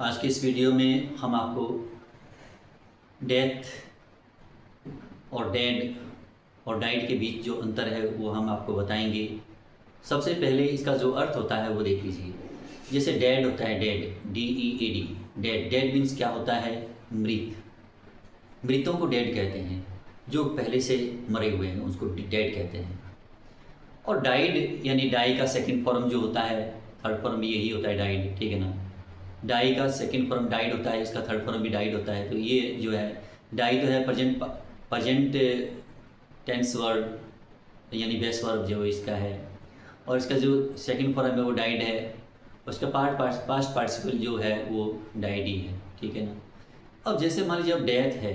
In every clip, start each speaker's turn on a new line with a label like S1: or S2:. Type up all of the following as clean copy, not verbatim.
S1: आज के इस वीडियो में हम आपको डेथ और डेड और डाइड के बीच जो अंतर है वो हम आपको बताएंगे। सबसे पहले इसका जो अर्थ होता है वो देख लीजिए। जैसे डेड होता है, dead DEAD, dead. Dead means क्या होता है? मृत। मृतों को डेड कहते हैं, जो पहले से मरे हुए हैं उसको डेड कहते हैं। और डाइड यानी डाई का सेकंड फॉर्म जो होता है, थर्ड फॉर्म भी यही होता है, डाइड, ठीक है ना। डाई का सेकंड फॉर्म डाइड होता है, इसका थर्ड फॉर्म भी डाइड होता है। तो ये जो है डाई तो है प्रेजेंट टेंस वर्ब यानी बेस वर्ब जो इसका है, और इसका जो सेकंड फॉर्म है वो डाइड है। उसका पास्ट पार्टिसिपल जो है वो डाइड ही है, ठीक है ना। अब जैसे मान लीजिए अब डेथ है।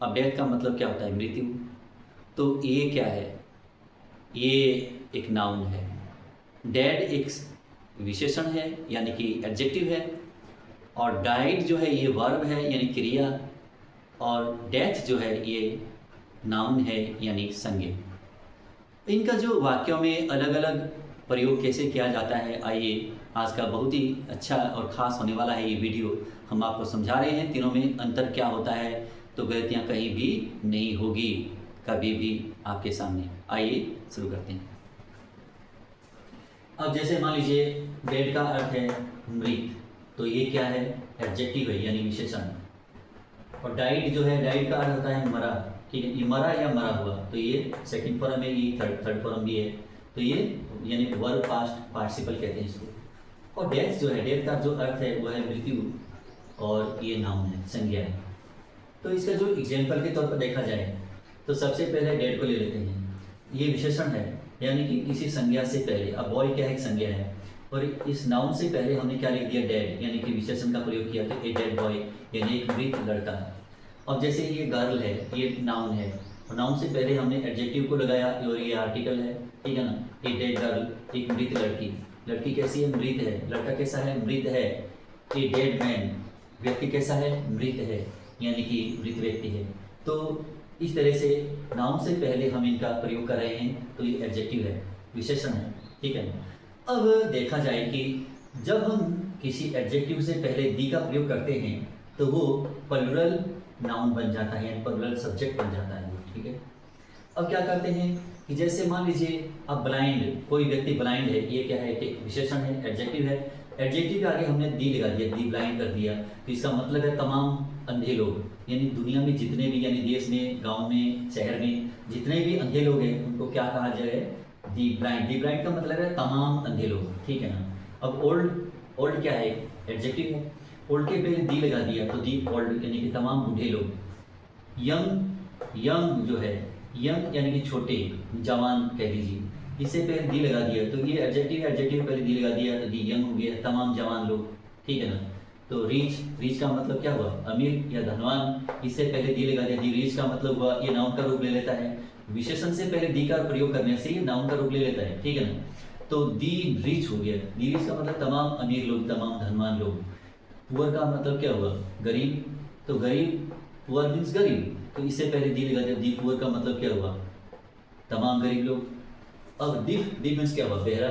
S1: अब डेथ का मतलब क्या होता है? मृत्यु। तो ये क्या है? ये एक नाउन है। डेड एक विशेषण है यानी कि एडजेक्टिव है, और डाइड जो है ये वर्ब है यानी क्रिया, और डेथ जो है ये नाउन है यानी संज्ञा। इनका जो वाक्यों में अलग अलग प्रयोग कैसे किया जाता है, आइए आज का बहुत ही अच्छा और ख़ास होने वाला है ये वीडियो। हम आपको समझा रहे हैं तीनों में अंतर क्या होता है, तो गलतियाँ कहीं भी नहीं होगी कभी भी आपके सामने। आइए शुरू करते हैं। अब जैसे मान लीजिए डेड का अर्थ है मृत, तो ये क्या है? एडजेक्टिव है यानी विशेषण। और डाइड जो है, डाइड का अर्थ होता है मरा, ठीक है। ये मरा या मरा हुआ, तो ये सेकंड फॉर्म है, ये थर्ड फॉर्म भी है। तो ये यानी वर्ब पास्ट पार्टिसिपल कहते हैं इसको। और डेथ जो है, डेथ का जो अर्थ है वो है मृत्यु, और ये नाउन है, संज्ञा है। तो इसका जो एग्जाम्पल के तौर पर देखा जाए तो सबसे पहले डेड को ले लेते हैं। ये विशेषण है यानी कि किसी संज्ञा से पहले। अब बॉय क्या है? एक संज्ञा है, और इस नाउन से पहले हमने क्या लिख दिया? डेड, यानी कि विशेषण का प्रयोग किया कि ए डेड बॉय यानी एक मृत लड़का। अब जैसे ये गर्ल है, ये नाउन है, और नाउन से पहले हमने एडजेक्टिव को लगाया और ये आर्टिकल है, ठीक है ना। ए डेड गर्ल, एक मृत लड़की। लड़की कैसी है? मृत है। लड़का कैसा है? मृत है। ए डेड मैन, व्यक्ति कैसा है? मृत है, यानी कि मृत व्यक्ति है। तो इस तरह से नाउन से पहले हम इनका प्रयोग कर रहे हैं, तो ये एडजेक्टिव है, विशेषण है, ठीक है। अब देखा जाए कि जब हम किसी एडजेक्टिव से पहले दी का प्रयोग करते हैं तो वो प्लूरल नाउन बन जाता है, यानी प्लूरल सब्जेक्ट बन जाता है वो, ठीक है। अब क्या करते हैं कि जैसे मान लीजिए अब ब्लाइंड, कोई व्यक्ति ब्लाइंड है, ये क्या है कि विशेषण है, एडजेक्टिव है। एडजेक्टिव के आगे हमने दी लगा दिया, दी ब्लाइंड कर दिया, तो इसका मतलब है तमाम अंधे लोग, यानी दुनिया में जितने भी, यानी देश में, गांव में, शहर में जितने भी अंधे लोग हैं उनको क्या कहा जाए? दी ब्लाइंड। दी ब्लाइंड का मतलब है तमाम अंधे लोग, ठीक है ना। अब ओल्ड, ओल्ड क्या है? एडजेक्टिव है। ओल्ड के पहले दी लगा दिया तो दी ओल्ड यानी कि तमाम बूढ़े लोग। यंग, यंग जो है, यंग यानी कि छोटे, जवान कह लीजिए, इससे पहले दी लगा दिया तो ये एडजेक्टिव है, एडजेक्टिव पहले दी लगा दिया तो दी यंग हो गया, तमाम जवान लोग, ठीक है ना। तो रीच, रीच का मतलब क्या हुआ? अमीर या धनवान, इससे पहले दी लगा दिया, दी रीच का मतलब हुआ, ये नाउन का रूप ले लेता है। विशेषण से पहले दी का प्रयोग करने से ये नाउन का रूप ले लेता है, ठीक है ना। तो दी रीच हो गया, दी रीच का मतलब तमाम अमीर लोग, तमाम धनवान लोग। पुअर का मतलब क्या हुआ? गरीब, तो गरीब, पुअर मीन्स गरीब, तो इससे पहले दी लगा दिया, दी पुअर का मतलब क्या हुआ? तमाम गरीब लोग। अब डिफ, डिफ मीन्स क्या हुआ? बहरा,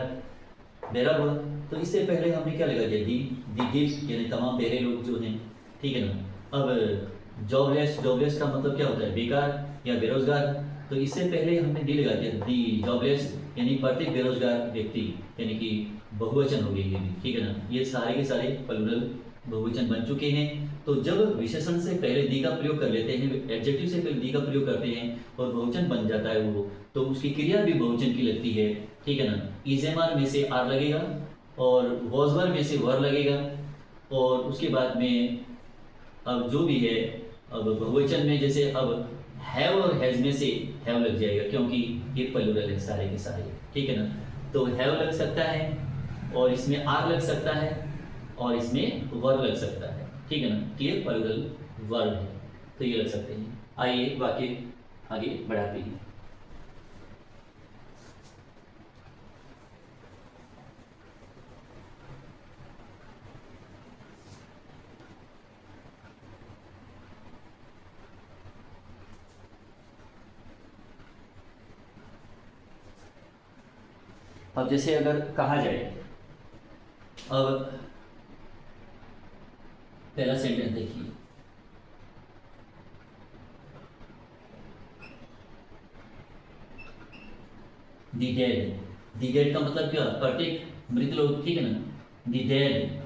S1: बहरा हुआ, तो इससे पहले हमने क्या लगा दिया? दी डिफ यानी तमाम बहरे लोग जो हैं, ठीक है ना। अब जॉबलेस, जॉबलेस का मतलब क्या होता है? बेकार या बेरोजगार, तो इससे पहले हमने डी लगा दिया, दी जॉबलेस यानी प्रत्येक बेरोजगार व्यक्ति, यानी कि बहुवचन हो गई ये भी, ठीक है ना। ये सारे के सारे प्लूरल बहुवचन बन चुके हैं। तो जब विशेषण से पहले दी का प्रयोग कर लेते हैं, एडजेक्टिव से पहले दी का प्रयोग करते हैं और बहुवचन बन जाता है वो, तो उसकी क्रिया भी बहुवचन की लगती है, ठीक है ना। इजेमार में से आर लगेगा, और वॉजवर में से वर लगेगा, और उसके बाद में अब जो भी है, अब बहुवचन में जैसे अब हैव और हैज में से हैव लग जाएगा, क्योंकि ये प्लूरल है सारे के सारे, ठीक है ना। तो हैव लग सकता है, और इसमें आर लग सकता है, और इसमें वर लग सकता है, ठीक है ना। तो ये प्लूरल वर्ब है, तो ये लग सकते हैं। आइए वाक्य आगे बढ़ाते हैं। अब जैसे अगर कहा जाए, अब पहला सेंटेंस देखिए, दी डेड, दी डेड का मतलब क्या, प्रत्येक मृत लोग, ठीक है ना, the dead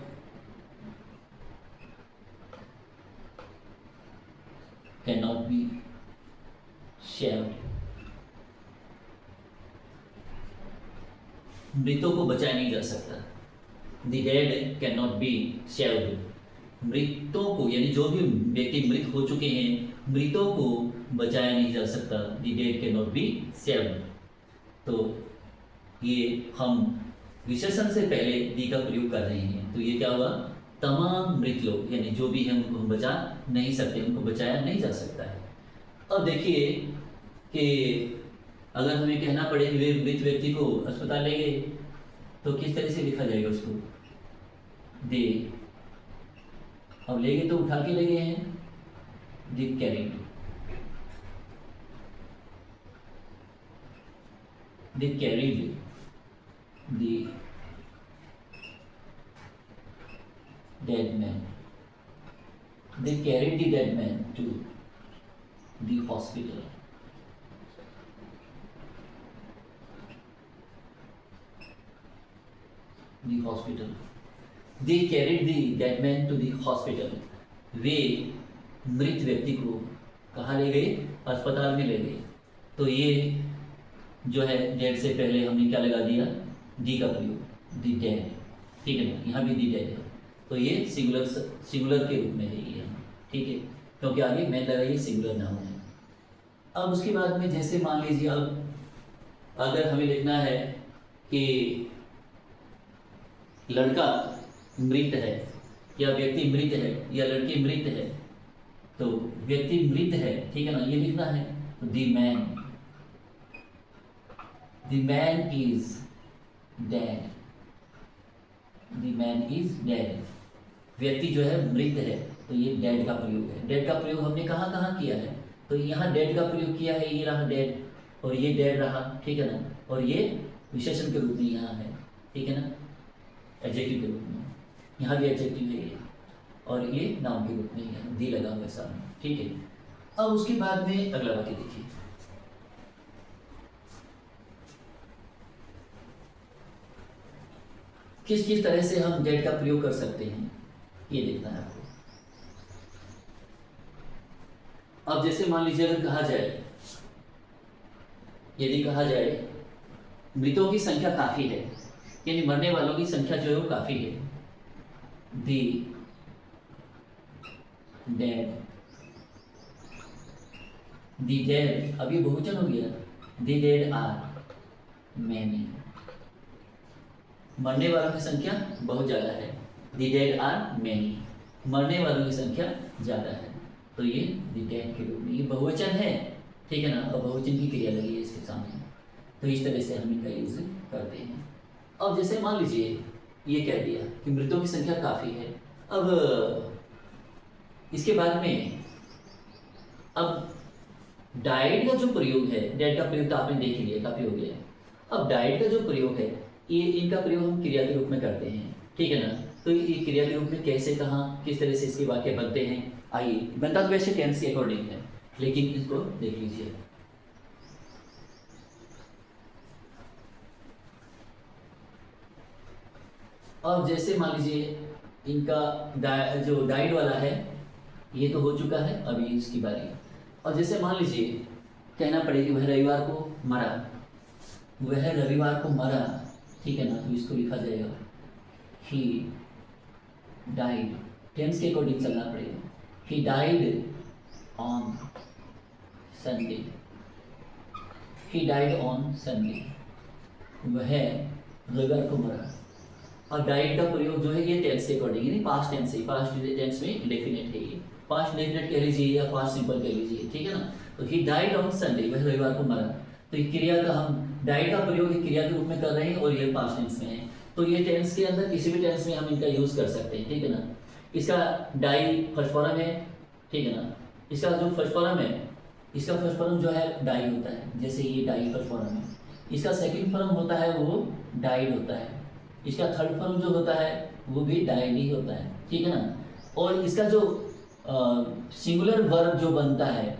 S1: can not be shared, मृतों को बचाया नहीं जा सकता, the dead can not be shared, मृतों को यानी जो भी व्यक्ति मृत हो चुके हैं मृतों को बचाया नहीं जा सकता, the dead can not be saved. तो ये हम विशेषण से पहले दी का प्रयोग कर रहे हैं, तो ये क्या हुआ, तमाम मृत लोग यानी जो भी हैं उनको हम बचा नहीं सकते, उनको बचाया नहीं जा सकता है। अब देखिए कि अगर हमें कहना पड़े कि वे मृत व्यक्ति को अस्पताल ले गए तो किस तरह से लिखा जाएगा उसको, दे, अब ले गए तो उठा के ले गए हैं, दे carried, they carried the dead man, they carried the dead man to the hospital, the hospital, they carried the dead man to the hospital, वे मृत व्यक्ति को कहाँ ले गए, अस्पताल में ले गए। तो ये जो है डेड से पहले हमने क्या लगा दिया, दी का प्रयोग, दी डेड, ठीक है ना, यहाँ भी दी डेड है, तो ये सिंगुलर के रूप में है ये, ठीक है, क्योंकि आगे मैं लगाइए सिंगुलर नाउन है। अब उसके बाद में जैसे मान लीजिए अब अगर हमें लिखना है कि लड़का मृत है या व्यक्ति मृत है या लड़की मृत है, तो व्यक्ति मृत है, ठीक है ना, ये लिखना है, तो the man is dead, the man is dead, व्यक्ति जो है मृत है, तो ये डेड का प्रयोग है। डेड का प्रयोग हमने कहाँ कहाँ किया है, तो यहाँ डेड का प्रयोग किया है, ये रहा डेड और ये डेड रहा, ठीक है ना, और ये विशेषण के रूप में यहाँ है, ठीक है ना, एडजेक्टिव के रूप में, यहाँ भी एडजेक्टिव है ये, और ये नाउन के रूप में है, दी लगा हुआ है सामने, ठीक है। अब उसके बाद में अगला वाक्य देखिए, किस किस तरह से हम डेड का प्रयोग कर सकते हैं ये देखना है आपको। अब जैसे मान लीजिए अगर कहा जाए, यदि कहा जाए मृतों की संख्या काफी है, यानी मरने वालों की संख्या जो है वो काफी है, दी डेड, अब ये बहुवचन हो गया, दी डेड आर मैनी, मरने वालों की संख्या बहुत ज़्यादा है, दी डेड आर मैनी, मरने वालों की संख्या ज़्यादा है, तो ये दी डेड के रूप में, ये बहुवचन है, ठीक है ना, और बहुवचन की क्रिया लगी है इसके सामने, तो इस तरह से हम इनका यूज करते हैं। अब जैसे मान लीजिए ये कह दिया कि मृतों की संख्या काफ़ी है, अब इसके बाद में अब डाइड का जो प्रयोग है, डेड का प्रयोग तो आपने देख लिया, काफ़ी हो गया, अब डाइड का जो प्रयोग है ये इनका प्रयोग हम क्रिया के रूप में करते हैं, ठीक है ना, तो ये क्रिया के रूप में कैसे, कहाँ, किस तरह से इसके वाक्य बनते हैं, आइए, बनता तो वैसे टेंस के अकॉर्डिंग है, लेकिन इसको देख लीजिए। अब जैसे मान लीजिए इनका जो डाइड वाला है ये तो हो चुका है, अभी इसकी बारी है। और जैसे मान लीजिए कहना पड़े कि वह रविवार को मरा, वह रविवार को मरा, ठीक है ना, तो इसको लिखा जाएगा ही डाइड, टेंस के अकॉर्डिंग चलना पड़ेगा, he died on Sunday, he died on Sunday, वह रविवार को मरा। और डाइड का प्रयोग जो है ये टेंस के अकॉर्डिंग, यानी पास्ट टेंस है, पास्ट टेंस में इंडेफिनिट है, ये पास्ट डेफिनेट कह लीजिए या पास्ट सिंपल कह लीजिए, ठीक है ना, तो ही डाइड ऑन संडे, वह रविवार को मरा, तो ये क्रिया का हम डाइड का प्रयोग क्रिया के रूप में कर रहे हैं और ये पास्ट टेंस में है, तो ये टेंस के अंदर किसी भी टेंस में हम इनका यूज कर सकते हैं, ठीक है ना। इसका डाई फर्स्ट फॉर्म है, ठीक है ना, इसका जो फर्स्ट फॉर्म है, इसका फर्स्ट फॉर्म जो है डाई होता है, जैसे ये डाई फर्स्ट फॉर्म है, इसका सेकंड फॉर्म होता है वो डाइड होता है, इसका थर्ड फॉर्म जो होता है वो भी डाइड ही होता है, ठीक है ना। और इसका जो सिंगुलर वर्ब जो बनता है,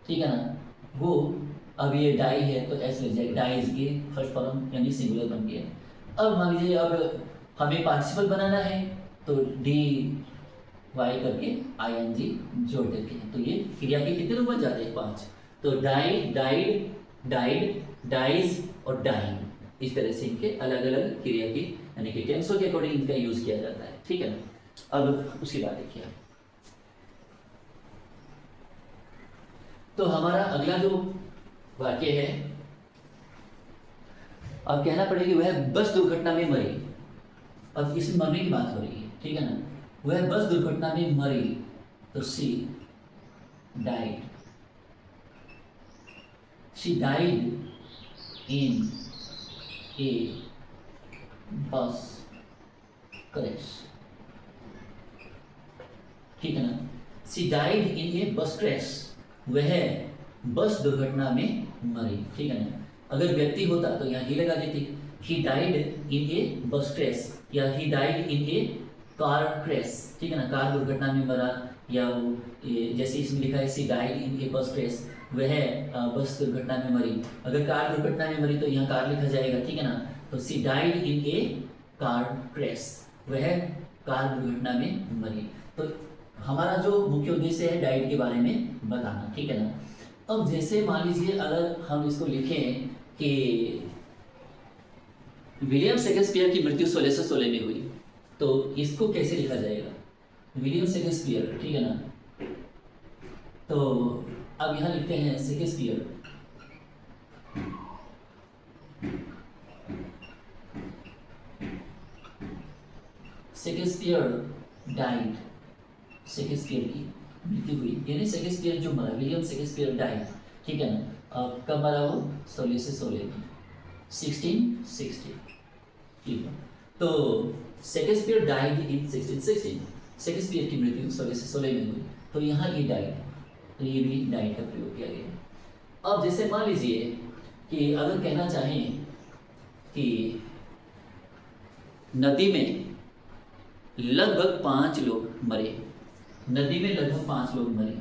S1: ठीक है ना, वो अब ये डाई है तो एस लग जाएगा, डाइज के फर्स्ट फॉर्म यानी सिंगुलर बन गया। अब मान लीजिए अब हमें पार्टिसिपल बनाना है तो डी वाई करके आईएनजी जोड़ देते हैं, तो ये क्रिया के कितने रूप बन जाते हैं? 5। तो डाई, डाइड, डाइड, डाइज और डाइंग, इस तरह से इनके अलग अलग क्रिया की यानी कि टेंसों के अकॉर्डिंग इनका यूज किया जाता है, ठीक है ना। अब उसके बाद देखिए, तो हमारा अगला जो वाक्य है, अब कहना पड़ेगा वह बस दुर्घटना में मरी। अब इसमें मरने की बात हो रही है, ठीक है ना, वह बस दुर्घटना में मरी, तो she died, she died in a bus crash, ठीक है ना। She died in a bus crash, वह बस दुर्घटना में मरी, ठीक है ना। अगर व्यक्ति होता तो यहाँ ही लगा देती, he died in a bus crash या he died in A car crash, ठीक है ना, कार दुर्घटना में मरा, या वो जैसे इसमें लिखा है she died in a bus crash, वह बस दुर्घटना में मरी। अगर कार दुर्घटना में मरी तो यहाँ कार लिखा जाएगा, ठीक है ना। तो she died in A car crash, वह कार दुर्घटना में मरी। तो हमारा जो मुख्य उद्देश्य है डाइड के बारे में बताना, ठीक है ना। अब जैसे मान लीजिए अगर हम इसको लिखें कि विलियम शेक्सपियर की मृत्यु 1616 में हुई, तो इसको कैसे लिखा जाएगा? विलियम शेक्सपियर, ठीक है ना। तो अब यहां लिखते हैं शेक्सपियर, शेक्सपियर डाइड, शेक्सपियर की मृत्यु हुई, यानी शेक्सपियर जो मरा, विलियम शेक्सपियर डाइड, ठीक है ना। कब मरा वो? 1616 में, 1660, ठीक है। तो शेक्सपियर डाइड इन 1616, शेक्सपियर की मृत्यु 1616 में हुई, तो यहाँ ये डाइड, तो ये भी डाइड का प्रयोग किया गया। अब जैसे मान लीजिए कि अगर कहना चाहें कि नदी में लगभग 5 लोग मरे, नदी में लगभग 5 लोग मरे,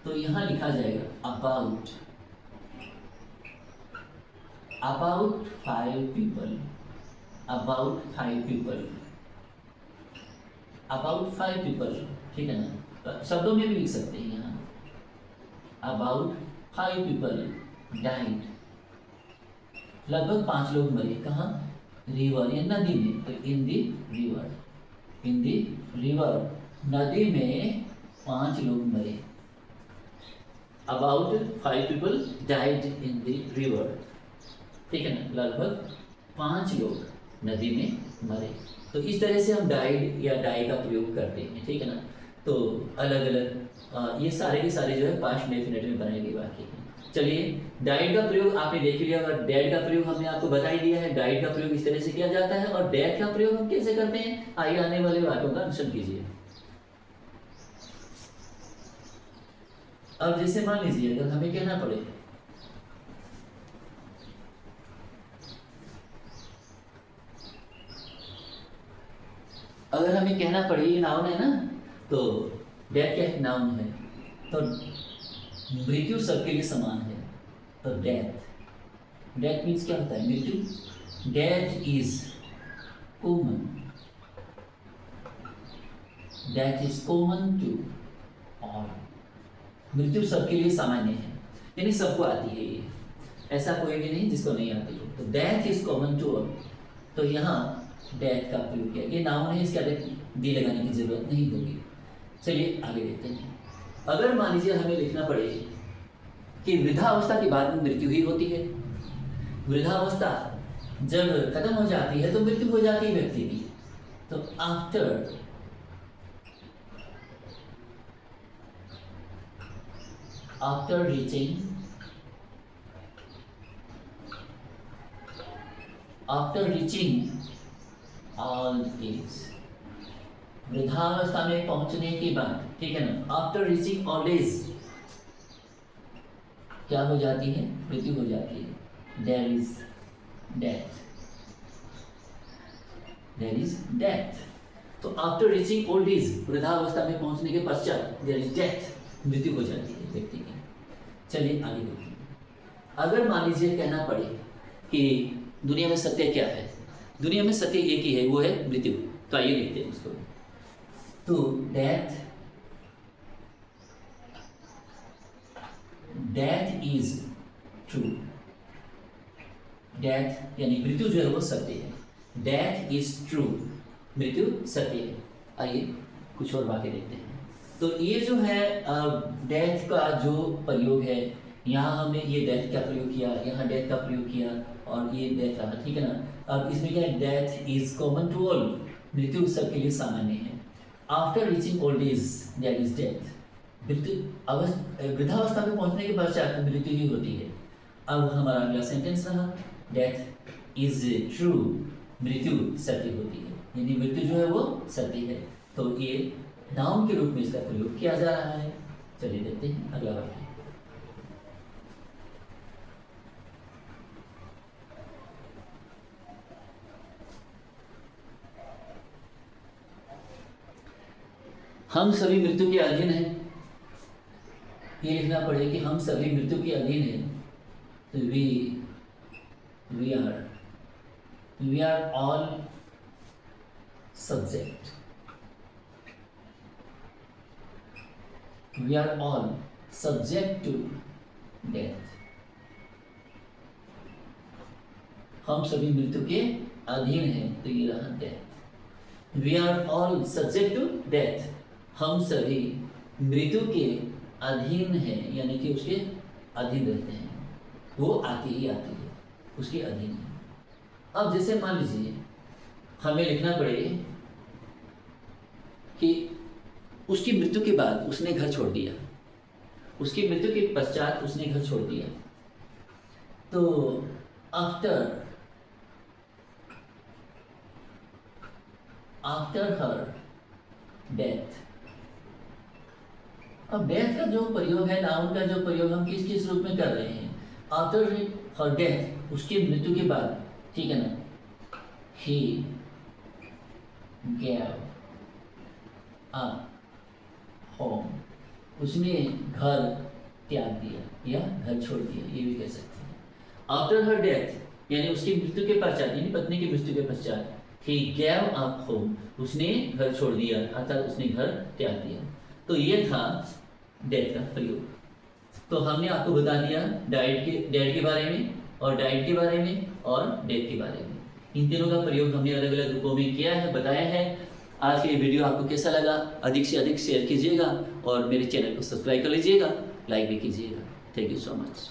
S1: तो यहाँ लिखा जाएगा about 5 people, about 5 people, about 5 people, ठीक है ना। शब्दों में भी लिख सकते हैं यहाँ, about 5 people died, लगभग 5 लोग मरे, कहाँ? रिवर या नदी में, तो इन the river, in the river, नदी में 5 लोग मरे। About 5 people died in the river, ठीक है ना, लगभग 5 लोग नदी में मरे। तो इस तरह से हम डाइड या डाई का प्रयोग करते हैं, ठीक है ना। तो अलग अलग ये सारे के सारे जो है पास्ट डेफिनेट में बनाए गए वाक्य हैं। चलिए, डाइड का प्रयोग आपने देख लिया, और डेड का प्रयोग हमने आपको बता ही दिया है। डाइड का प्रयोग इस तरह से किया जाता है, और डेड का प्रयोग हम कैसे करते हैं, आइए आने वाले वाक्यों का अनुसरण कीजिए। अब जैसे मान लीजिए अगर हमें कहना पड़े ये नाउन है ना, तो डेथ क्या है? नाउन है, तो मृत्यु सबके लिए समान है, तो डेथ मीन्स क्या होता है? मृत्यु। Death is common, death is common to all, मृत्यु सबके लिए सामान्य है, यानी सबको आती है ये, ऐसा कोई भी नहीं जिसको नहीं आती है। तो death is common to all, तो यहाँ डेथ का प्रयोग किया, ये नाउन है, इसके आगे दी लगाने की जरूरत नहीं होगी। चलिए आगे देखते हैं। अगर मान लीजिए हमें लिखना पड़े कि वृद्धावस्था के बाद में मृत्यु ही होती है, वृद्धावस्था जब खत्म हो जाती है तो मृत्यु हो जाती है व्यक्ति की, तो आफ्टर रीचिंग ऑल एज, वृद्धावस्था में पहुंचने के बाद, ठीक है ना, आफ्टर रीचिंग ऑल एज क्या हो जाती है? मृत्यु हो जाती है। देयर इज डेथ,
S2: तो आफ्टर रीचिंग ओल्ड एज, वृद्धावस्था में पहुंचने के पश्चात, देयर इज डेथ, मृत्यु हो जाती है व्यक्ति की। चलिए आगे देखिए। अगर मान लीजिए कहना पड़े कि दुनिया में सत्य क्या है, दुनिया में सत्य एक ही है, वो है मृत्यु। तो आइए लिखते हैं उसको। तो डेथ इज ट्रू, डेथ यानी मृत्यु जो है वो सत्य है। डेथ इज ट्रू, मृत्यु सत्य है। आइए कुछ और बातें देखते हैं। तो ये जो है डेथ का जो प्रयोग है, यहाँ हमने ये डेथ का प्रयोग किया, यहाँ डेथ का प्रयोग किया और ये डेथ रहा, ठीक है ना। अब इसमें क्या है, death is common to all, मृत्यु सबके लिए सामान्य है। After reaching old age there is death, वृद्धावस्था में पहुंचने के पश्चात मृत्यु ही होती है। अब हमारा अगला सेंटेंस रहा, डेथ इज ट्रू, मृत्यु सत्य होती है, यानी मृत्यु जो है वो सत्य है। तो ये नाउन के रूप में इसका प्रयोग किया जा रहा है। चलिए देखते हैं अगला वाक्य। हम सभी मृत्यु के अधीन हैं, ये लिखना पड़े कि हम सभी मृत्यु के अधीन हैं। तो we are all subject, we are all subject to death. हम सभी मृत्यु के अधीन हैं, तो ये रहा death. We are all subject to death, हम सभी मृत्यु के अधीन हैं, यानी कि उसके अधीन रहते हैं, वो आती ही आती है, उसके अधीन है। अब जैसे मान लीजिए हमें लिखना पड़े कि उसकी मृत्यु के बाद उसने घर छोड़ दिया, उसकी मृत्यु के पश्चात उसने घर छोड़ दिया। तो आफ्टर हर डेथ, अब डेथ का जो प्रयोग है, नाउन का जो प्रयोग हम किस किस रूप में कर रहे हैं, आफ्टर हर डेथ, उसकी मृत्यु के बाद, ठीक है ना। ही गैव अप होम, उसने घर त्याग दिया या घर छोड़ दिया, ये भी कह सकते हैं। आफ्टर हर डेथ यानी उसकी मृत्यु के पश्चात, यानी पत्नी की मृत्यु के पश्चात, ही गैव अप होम, उसने घर छोड़ दिया, अर्थात उसने घर त्याग दिया। तो ये था डेथ का प्रयोग। तो हमने आपको बता दिया डेड के बारे में और डाइड के बारे में और डेथ के बारे में। इन तीनों का प्रयोग हमने अलग अलग रूपों में किया है, बताया है। आज की ये वीडियो आपको कैसा लगा, अधिक से अधिक शेयर कीजिएगा और मेरे चैनल को सब्सक्राइब कर लीजिएगा, लाइक भी कीजिएगा। Thank you so much.